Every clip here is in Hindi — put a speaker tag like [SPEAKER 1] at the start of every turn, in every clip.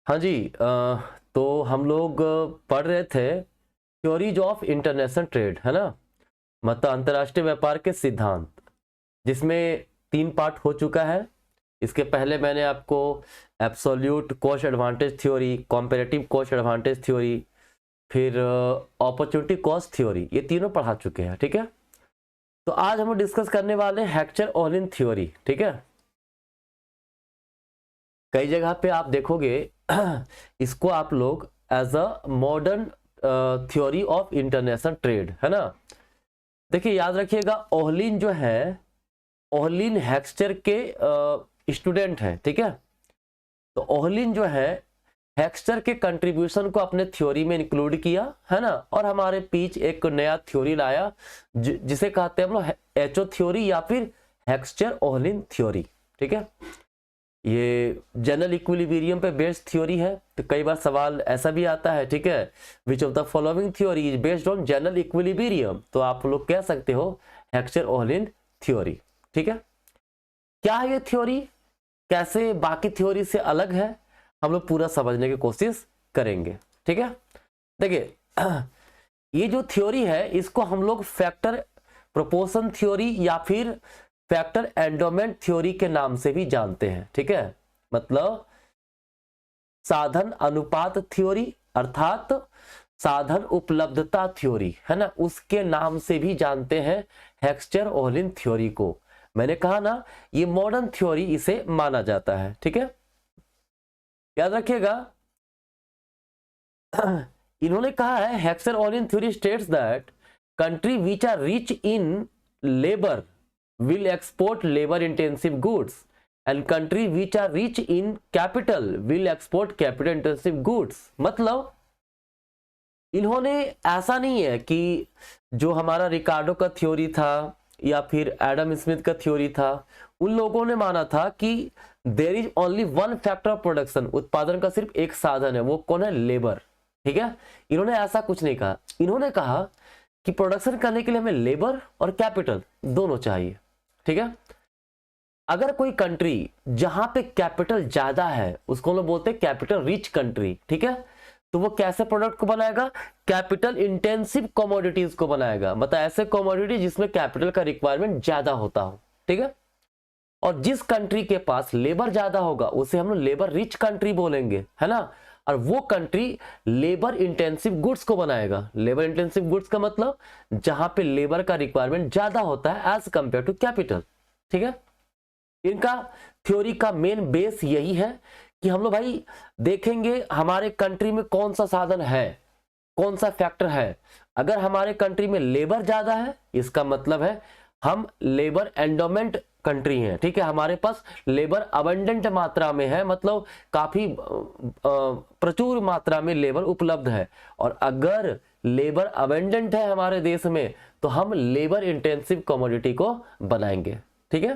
[SPEAKER 1] हाँ जी। तो हम लोग पढ़ रहे थे थ्योरीज ऑफ इंटरनेशनल ट्रेड, है ना, मतलब अंतर्राष्ट्रीय व्यापार के सिद्धांत, जिसमें 3 पार्ट हो चुका है। इसके पहले मैंने आपको absolute cost advantage theory, comparative cost advantage theory, फिर अपॉर्चुनिटी कॉस्ट थ्योरी, ये तीनों पढ़ा चुके हैं। ठीक है, तो आज हम डिस्कस करने वाले हैं हेक्चर-ओहलिन थ्योरी। ठीक है, कई जगह पे आप देखोगे इसको आप लोग as a modern theory of international trade, है ना। देखिए याद रखिएगा, ओहलिन जो है, ओहलिन हेक्सचर के स्टूडेंट है। ठीक है, तो ओहलिन जो है हेक्सचर के कंट्रीब्यूशन को अपने थ्योरी में इंक्लूड किया, है ना, और हमारे बीच एक नया थ्योरी लाया जिसे कहते हैं हम लोग एचओ थ्योरी या फिर हेक्सचर ओहलिन थ्योरी। ठीक है, ये जनरल इक्विलिब्रियम पे बेस्ड थ्योरी है। तो कई बार सवाल ऐसा भी आता है, ठीक है, विच of the following theory is based on general equilibrium, तो आप लोग कह सकते हो हेक्सचर ओहलिन थ्योरी। ठीक है, क्या है ये थ्योरी, कैसे बाकी थ्योरी से अलग है, हम लोग पूरा समझने की कोशिश करेंगे। ठीक है, देखिए ये जो थ्योरी है इसको हम लोग फैक्टर प्रोपोर्शन थ्योरी या फिर फैक्टर एंडोमेंट थ्योरी के नाम से भी जानते हैं। ठीक है, मतलब साधन अनुपात थ्योरी अर्थात साधन उपलब्धता थ्योरी, है ना, उसके नाम से भी जानते हैं हेक्सचर ओहलिन थ्योरी को। मैंने कहा ना, ये मॉडर्न थ्योरी इसे माना जाता है। ठीक है, याद रखिएगा इन्होंने कहा है Heckscher Ohlin theory states that country which are rich in labour will export labor intensive goods and country which are rich in capital will export capital intensive goods। मतलब इन्होंने ऐसा नहीं है कि जो हमारा रिकार्डो का थ्योरी था या फिर एडम स्मिथ का थ्योरी था, उन लोगों ने माना था कि there is only one factor of production, उत्पादन का सिर्फ एक साधन है, वो कौन है, लेबर। ठीक है, इन्होंने ऐसा कुछ नहीं कहा। इन्होंने कहा कि प्रोडक्शन करने के लिए हमें लेबर और कैपिटल दोनों चाहिए। ठीक है, अगर कोई कंट्री जहां पे कैपिटल ज्यादा है उसको हम लोग बोलते हैं कैपिटल रिच कंट्री। ठीक है, तो वो कैसे प्रोडक्ट को बनाएगा, कैपिटल इंटेंसिव कमोडिटीज को बनाएगा, मतलब ऐसे कमोडिटी जिसमें कैपिटल का रिक्वायरमेंट ज्यादा होता हो। ठीक है, और जिस कंट्री के पास लेबर ज्यादा होगा उसे हम लोग लेबर रिच कंट्री बोलेंगे, है ना, और वो कंट्री लेबर इंटेंसिव गुड्स को बनाएगा। लेबर इंटेंसिव गुड्स का मतलब जहां पे लेबर का रिक्वायरमेंट ज्यादा होता है एज कंपेयर टू कैपिटल। ठीक है, इनका थ्योरी का मेन बेस यही है कि हम लोग भाई देखेंगे हमारे कंट्री में कौन सा साधन है, कौन सा फैक्टर है। अगर हमारे कंट्री में लेबर ज्यादा है इसका मतलब है हम लेबर एंडोमेंट कंट्री है। ठीक है, हमारे पास लेबर अबंडेंट मात्रा में है, मतलब काफी प्रचुर मात्रा में लेबर उपलब्ध है। और अगर लेबर अबंडेंट है हमारे देश में तो हम लेबर इंटेंसिव कमोडिटी को बनाएंगे। ठीक है,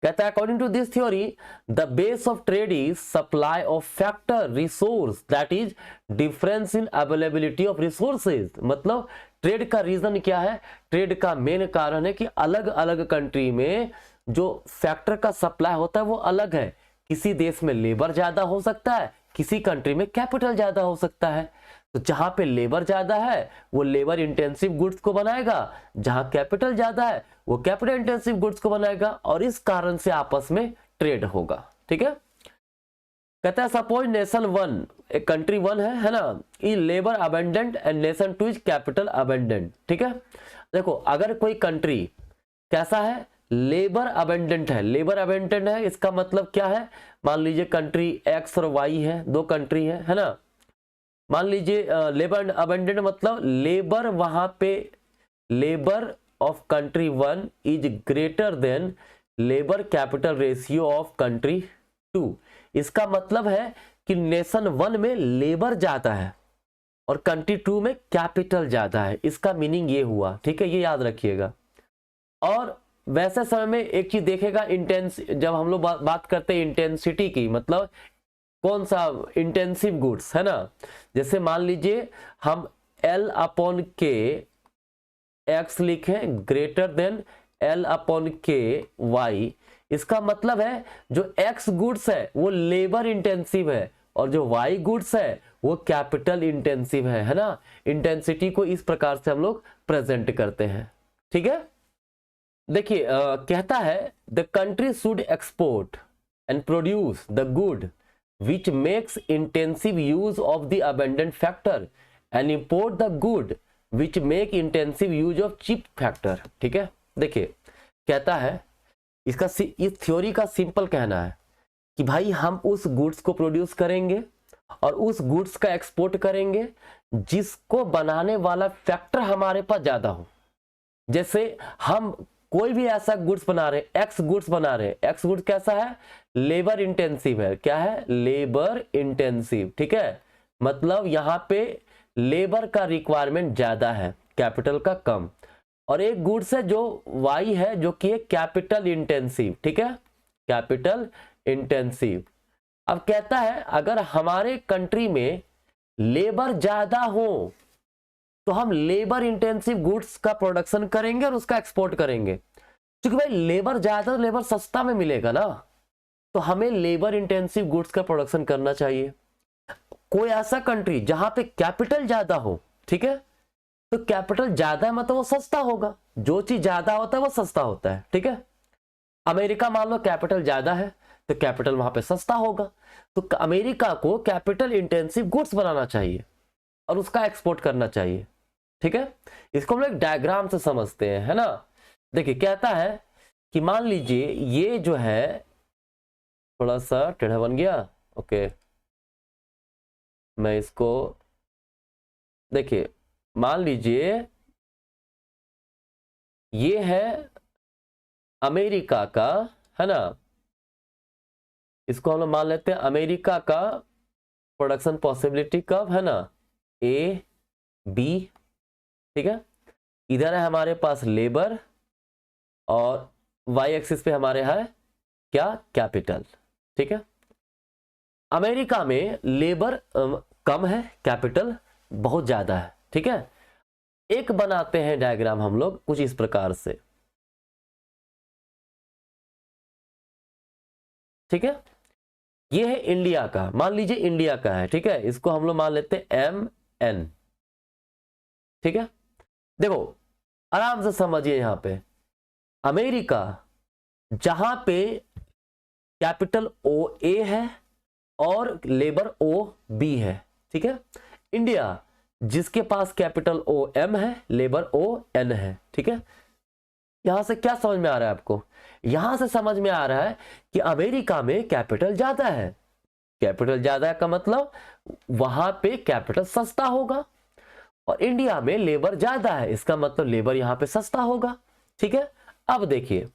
[SPEAKER 1] कहता है according to this theory the base of trade is supply of factor resource that is difference in availability of resources. मतलब ट्रेड का रीजन क्या है, ट्रेड का मेन कारण है कि अलग अलग कंट्री में जो फैक्टर का सप्लाई होता है वो अलग है। किसी देश में लेबर ज्यादा हो सकता है, किसी कंट्री में कैपिटल ज्यादा हो सकता है। तो जहां पे लेबर ज्यादा है वो लेबर इंटेंसिव गुड्स को बनाएगा, जहां कैपिटल ज्यादा है वो कैपिटल इंटेंसिव गुड्स को बनाएगा, और इस कारण से आपस में ट्रेड होगा। ठीक है, कहता है सपोज नेशन वन, एक कंट्री वन है ना, ई labour abundant and nation two is capital abundant. ठीक है, देखो अगर कोई कंट्री कैसा है, लेबर अबेंडेंट है। लेबर अबेंडेंट है इसका मतलब क्या है, मान लीजिए कंट्री एक्स और वाई है, दो कंट्री है ना। मान लीजिए लेबर अबेंडेंट मतलब लेबर वहां पे, labour of country one is greater than labour capital ratio of country two. इसका मतलब है कि नेशन वन में लेबर ज्यादा है और कंट्री टू में कैपिटल ज्यादा है। इसका मीनिंग ये हुआ। ठीक है, ये याद रखिएगा। और वैसे समय में एक चीज देखेगा, इंटेंस जब हम लोग बात करते हैं इंटेंसिटी की, मतलब कौन सा इंटेंसिव गुड्स, है ना। जैसे मान लीजिए हम L अपॉन के एक्स लिखें ग्रेटर देन L अपॉन के वाई, इसका मतलब है जो एक्स गुड्स है वो लेबर इंटेंसिव है और जो वाई गुड्स है वो कैपिटल इंटेंसिव है ना। इंटेंसिटी को इस प्रकार से हम लोग प्रेजेंट करते हैं, ठीक है। देखिए कहता है the country should export and produce the good which makes intensive use of the abundant factor and import the good which make intensive use of cheap factor, ठीक है। देखिए कहता है इसका इस थ्योरी का सिंपल कहना है कि भाई हम उस गुड्स को प्रोड्यूस करेंगे और उस गुड्स का एक्सपोर्ट करेंगे जिसको बनाने वाला फैक्टर हमारे पास ज्यादा हो। जैसे हम कोई भी ऐसा गुड्स बना रहे, एक्स गुड्स बना रहे, एक्स गुड्स कैसा है, लेबर इंटेंसिव है। क्या है, लेबर इंटेंसिव, ठीक है। मतलब यहां पे लेबर का रिक्वायरमेंट ज्यादा है, कैपिटल का कम। और एक गुड्स है जो वाई है जो कि कैपिटल इंटेंसिव, ठीक है, कैपिटल इंटेंसिव। अब कहता है अगर हमारे कंट्री में लेबर ज्यादा हो तो हम लेबर इंटेंसिव गुड्स का प्रोडक्शन करेंगे और उसका एक्सपोर्ट करेंगे। क्योंकि भाई लेबर ज्यादा, लेबर सस्ता में मिलेगा ना, तो हमें लेबर इंटेंसिव गुड्स का प्रोडक्शन करना चाहिए। कोई ऐसा कंट्री जहां पे कैपिटल ज्यादा हो, ठीक है, तो कैपिटल ज्यादा है मतलब वो सस्ता होगा। जो चीज ज्यादा होता है वो सस्ता होता है, ठीक है। अमेरिका मान लो कैपिटल ज्यादा है तो कैपिटल वहां पे सस्ता होगा। तो अमेरिका को कैपिटल इंटेंसिव गुड्स बनाना चाहिए और उसका एक्सपोर्ट करना चाहिए, ठीक है। इसको हम लोग डायग्राम से समझते हैं, है ना। देखिए कहता है कि मान लीजिए ये जो है थोड़ा सा टेढ़ा बन गया, ओके, मैं इसको, देखिए मान लीजिए ये है अमेरिका का, है ना, इसको हम लोग मान लेते हैं अमेरिका का प्रोडक्शन पॉसिबिलिटी कब, है ना, ए बी, ठीक है। इधर है हमारे पास लेबर और वाई एक्सिस पे हमारे है क्या, कैपिटल, ठीक है। अमेरिका में लेबर कम है, कैपिटल बहुत ज्यादा है, ठीक है। एक बनाते हैं डायग्राम हम लोग कुछ इस प्रकार से, ठीक है। ये है इंडिया का, मान लीजिए इंडिया का है, ठीक है। इसको हम लोग मान लेते हैं एम एन, ठीक है। देखो आराम से समझिए, यहां पे अमेरिका जहां पे कैपिटल ओ ए है और लेबर ओ बी है, ठीक है। इंडिया जिसके पास कैपिटल ओ एम है, लेबर ओ एन है, ठीक है। यहां से क्या समझ में आ रहा है आपको, यहां से समझ में आ रहा है कि अमेरिका में कैपिटल ज्यादा है। कैपिटल ज्यादा है का मतलब वहां पे कैपिटल सस्ता होगा, और इंडिया में लेबर ज्यादा है, इसका मतलब लेबर यहां पे सस्ता होगा, ठीक है। अब देखिए,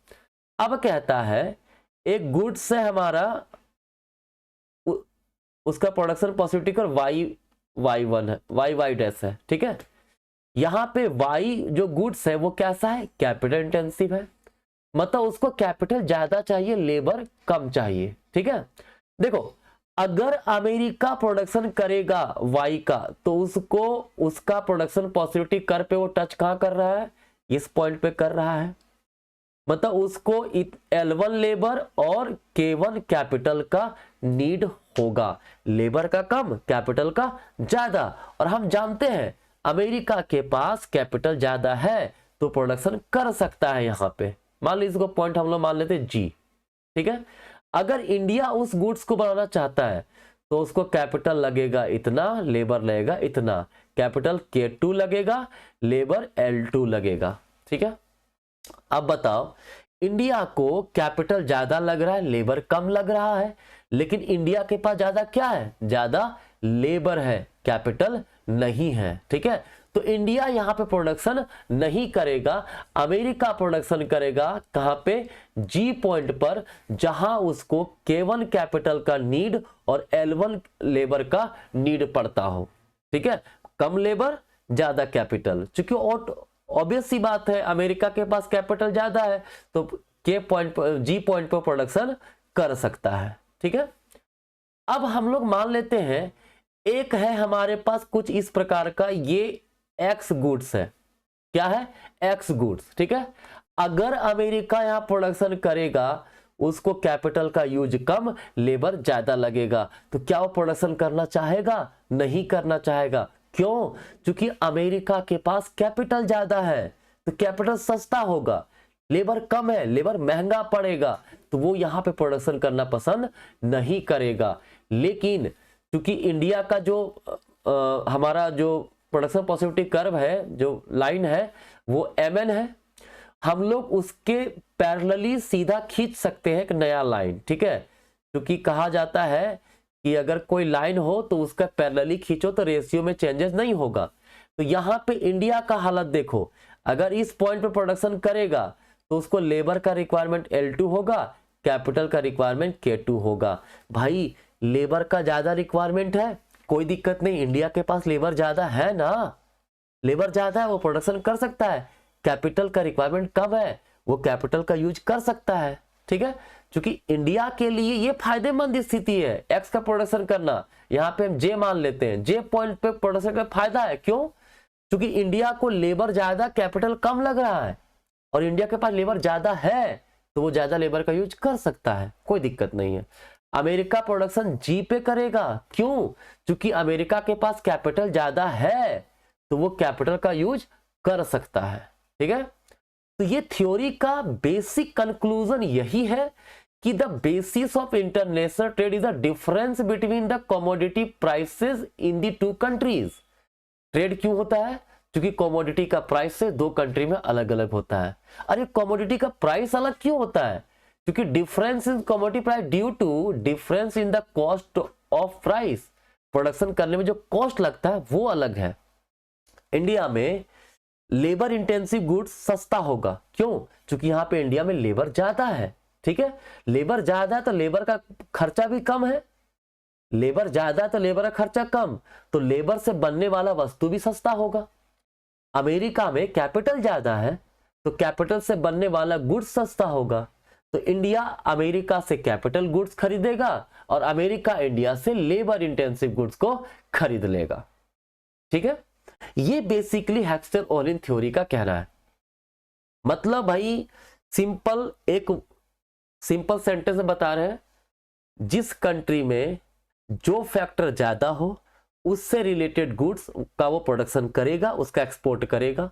[SPEAKER 1] अब कहता है एक गुड्स से हमारा उसका प्रोडक्शन पॉसिबिलिटी कर y1 है, y डैश है, ठीक है। यहां पे y जो गुड्स है वो कैसा है, कैपिटल इंटेंसिव है, मतलब उसको कैपिटल ज्यादा चाहिए, लेबर कम चाहिए, ठीक है। देखो अगर अमेरिका प्रोडक्शन करेगा y का तो उसको उसका प्रोडक्शन पॉसिबिलिटी कर पे वो टच कहां कर रहा है, इस पॉइंट पे कर रहा है, मतलब उसको L1 लेबर और K1 कैपिटल का नीड होगा, लेबर का कम कैपिटल का ज्यादा। और हम जानते हैं अमेरिका के पास कैपिटल ज्यादा है तो प्रोडक्शन कर सकता है। यहां पे मान लीजिए इसको पॉइंट हम लोग मान लेते हैं जी, ठीक है। अगर इंडिया उस गुड्स को बनाना चाहता है तो उसको कैपिटल लगेगा इतना, लेबर लगेगा इतना, कैपिटल K2 लगेगा, लेबर L2 लगेगा, ठीक है। अब बताओ इंडिया को कैपिटल ज्यादा लग रहा है, लेबर कम लग रहा है, लेकिन इंडिया के पास ज्यादा क्या है, ज्यादा लेबर है, कैपिटल नहीं है, ठीक है। तो इंडिया यहां पे प्रोडक्शन नहीं करेगा, अमेरिका प्रोडक्शन करेगा कहां पे, जी पॉइंट पर, जहां उसको K1 कैपिटल का नीड और L1 लेबर का नीड पड़ता हो, ठीक है। कम लेबर ज्यादा कैपिटल, क्योंकि ऑब्वियस सी बात है अमेरिका के पास कैपिटल ज्यादा है तो के पॉइंट पर, जी पॉइंट पर प्रोडक्शन कर सकता है, ठीक है। अब हम लोग मान लेते हैं एक है हमारे पास कुछ इस प्रकार का, ये एक्स गुड्स है, क्या है, एक्स गुड्स, ठीक है। अगर अमेरिका यहां प्रोडक्शन करेगा उसको कैपिटल का यूज कम, लेबर ज्यादा लगेगा। तो क्या वो प्रोडक्शन करना चाहेगा? नहीं करना चाहेगा। क्यों? क्योंकि अमेरिका के पास कैपिटल ज्यादा है, तो कैपिटल सस्ता होगा, लेबर कम है, लेबर महंगा पड़ेगा, तो वो यहां पे प्रोडक्शन करना पसंद नहीं करेगा। लेकिन क्योंकि इंडिया का जो हमारा जो प्रोडक्शन पॉसिबिलिटी कर्व है, जो लाइन है, वो MN है, हम लोग उसके पैरेलली सीधा खींच सकते हैं एक नया लाइन। ठीक है, क्योंकि कहा जाता है कि अगर कोई लाइन हो तो उसका पैरेलली खींचो तो रेशियो में चेंजेस नहीं होगा। तो यहां पे इंडिया का हालत देखो, अगर इस पॉइंट पे प्रोडक्शन करेगा तो उसको लेबर का रिक्वायरमेंट L2 होगा, कैपिटल का रिक्वायरमेंट K2 होगा। भाई लेबर का ज्यादा रिक्वायरमेंट है, कोई दिक्कत नहीं, इंडिया के पास लेबर ज्यादा है ना, लेबर ज्यादा है, वो प्रोडक्शन कर सकता है। कैपिटल का रिक्वायरमेंट कम है, वो कैपिटल का यूज कर सकता है। ठीक है, क्योंकि इंडिया के लिए ये फायदेमंद स्थिति है एक्स का प्रोडक्शन करना। यहाँ पे हम जे मान लेते हैं, जे पॉइंट पे प्रोडक्शन का फायदा है। क्यों? क्योंकि इंडिया को लेबर ज्यादा, कैपिटल कम लग रहा है, और इंडिया के पास लेबर ज्यादा है तो वो ज्यादा लेबर का यूज कर सकता है, कोई दिक्कत नहीं है। अमेरिका प्रोडक्शन जी पे करेगा। क्यों? क्योंकि अमेरिका के पास कैपिटल ज्यादा है तो वो कैपिटल का यूज कर सकता है। ठीक है, तो ये थ्योरी का बेसिक कंक्लूजन यही है कि the basis of international trade is the difference between the commodity prices in the two countries. Trade क्यों होता है? क्योंकि कमोडिटी का प्राइस से दो कंट्री में अलग अलग होता है। अरे कमोडिटी का प्राइस अलग क्यों होता है? क्योंकि difference in commodity price due to difference in the cost of price. Production करने में जो कॉस्ट लगता है वो अलग है। इंडिया में लेबर इंटेंसिव गुड्स सस्ता होगा। क्यों? क्योंकि यहां पे इंडिया में लेबर ज्यादा है। ठीक है, लेबर ज्यादा है तो लेबर का खर्चा भी कम है, लेबर ज्यादा है तो लेबर का खर्चा कम, तो लेबर से बनने वाला वस्तु भी सस्ता होगा। अमेरिका में कैपिटल ज्यादा है तो कैपिटल से बनने वाला गुड्स सस्ता होगा, तो इंडिया अमेरिका से कैपिटल गुड्स खरीदेगा और अमेरिका इंडिया से लेबर इंटेंसिव गुड्स को खरीद लेगा। ठीक है, ये बेसिकली हैक्स्टर-ओलिन थ्योरी का कहना है। मतलब भाई सिंपल, एक सिंपल सेंटेंस में बता रहे हैं, जिस कंट्री में जो फैक्टर ज्यादा हो उससे रिलेटेड गुड्स का वो प्रोडक्शन करेगा, उसका एक्सपोर्ट करेगा।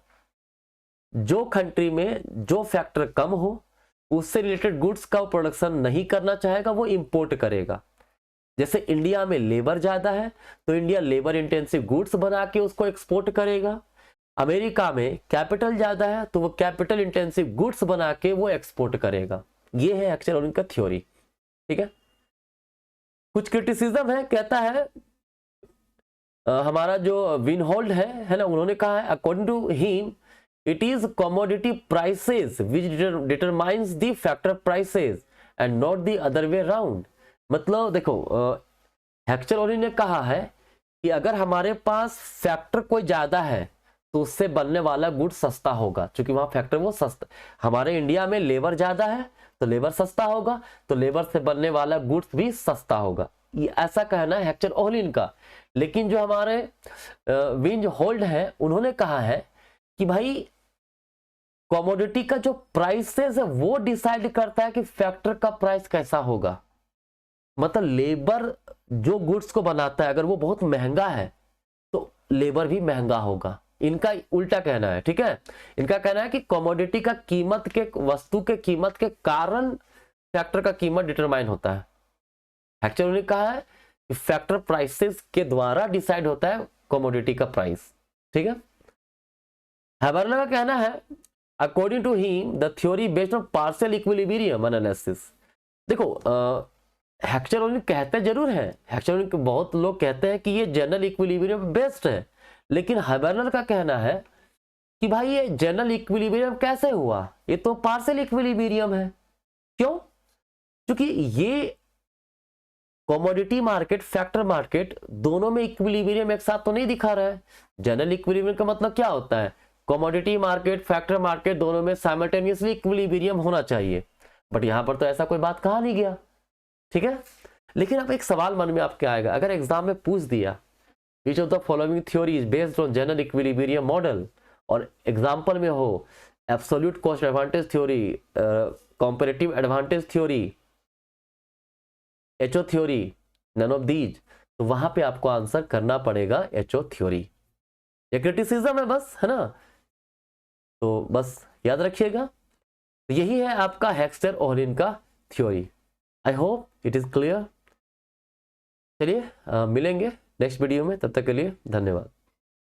[SPEAKER 1] जो कंट्री में जो फैक्टर कम हो उससे रिलेटेड गुड्स का वो प्रोडक्शन नहीं करना चाहेगा, वो इंपोर्ट करेगा। जैसे इंडिया में लेबर ज्यादा है तो इंडिया लेबर इंटेंसिव गुड्स बना के उसको एक्सपोर्ट करेगा। अमेरिका में कैपिटल ज्यादा है तो वो कैपिटल इंटेंसिव गुड्स बना के वो एक्सपोर्ट करेगा। ये है हैक्स्टर-ओलिन का थ्योरी। ठीक है, कुछ क्रिटिसिज्म है, कहता है हमारा जो विनहोल्ड है ना, उन्होंने कहा है according to him it is commodity prices which determines the factor prices and not the other way around. मतलब देखो हैक्स्टर-ओलिन ने कहा है कि अगर हमारे पास फैक्टर कोई ज्यादा है तो उससे बनने वाला गुड सस्ता होगा, क्योंकि वहां फैक्टर वो सस्ता। हमारे इंडिया में लेबर ज्यादा है तो लेबर सस्ता होगा, तो लेबर से बनने वाला गुड्स भी सस्ता होगा। ये ऐसा कहना है हैक्स्टर-ओलिन का। लेकिन जो हमारे विनहोल्ड है उन्होंने कहा है कि भाई कमोडिटी का जो प्राइसेस है वो डिसाइड करता है कि फैक्टर का प्राइस कैसा होगा। मतलब लेबर जो गुड्स को बनाता है अगर वो बहुत महंगा है तो लेबर भी महंगा होगा। इनका उल्टा कहना है। ठीक है, इनका कहना है कि कमोडिटी का कीमत के, वस्तु के कीमत के कारण फैक्टर का कीमत डिटरमाइन होता है। हैक्स्टर-ओलिन ने कहा है कि फैक्टर प्राइसेस के द्वारा डिसाइड होता है कमोडिटी का प्राइस। ठीक है, हैबरलर का कहना है according to him the theory based on partial equilibrium analysis. देखो हैक्स्टर-ओलिन कहते जरूर है, हैक्स्टर-ओलिन के बहुत लोग कहते हैं कि ये जनरल इक्विलिब्रियम बेस्ट है, लेकिन हैबरलर का कहना है कि भाई ये जनरल इक्विलिब्रियम कैसे हुआ, ये तो पार्शियल इक्विलिब्रियम है। क्यों? क्योंकि ये कमोडिटी मार्केट, फैक्टर मार्केट, दोनों में इक्विलिब्रियम एक साथ तो नहीं दिखा रहा है। जनरल इक्विलिब्रियम का मतलब क्या होता है? कमोडिटी मार्केट, फैक्टर मार्केट दोनों में साइमल्टेनियसली इक्विलिब्रियम होना चाहिए, बट यहां पर तो ऐसा कोई बात कहा नहीं गया। ठीक है, लेकिन अब एक सवाल मन में आपके आएगा, अगर एग्जाम में पूछ दिया which of the following theory is based on general equilibrium model, और एग्जाम्पल में हो absolute cost advantage theory, comparative advantage theory, HO theory, none of these, तो वहां पे आपको आंसर करना पड़ेगा एचओ थ्योरी। ये क्रिटिसिज्म है बस, है ना, तो बस याद रखिएगा। यही है आपका हेक्स्टर ओहलिन का theory. I hope it is clear. चलिए मिलेंगे नेक्स्ट वीडियो में, तब तक के लिए धन्यवाद।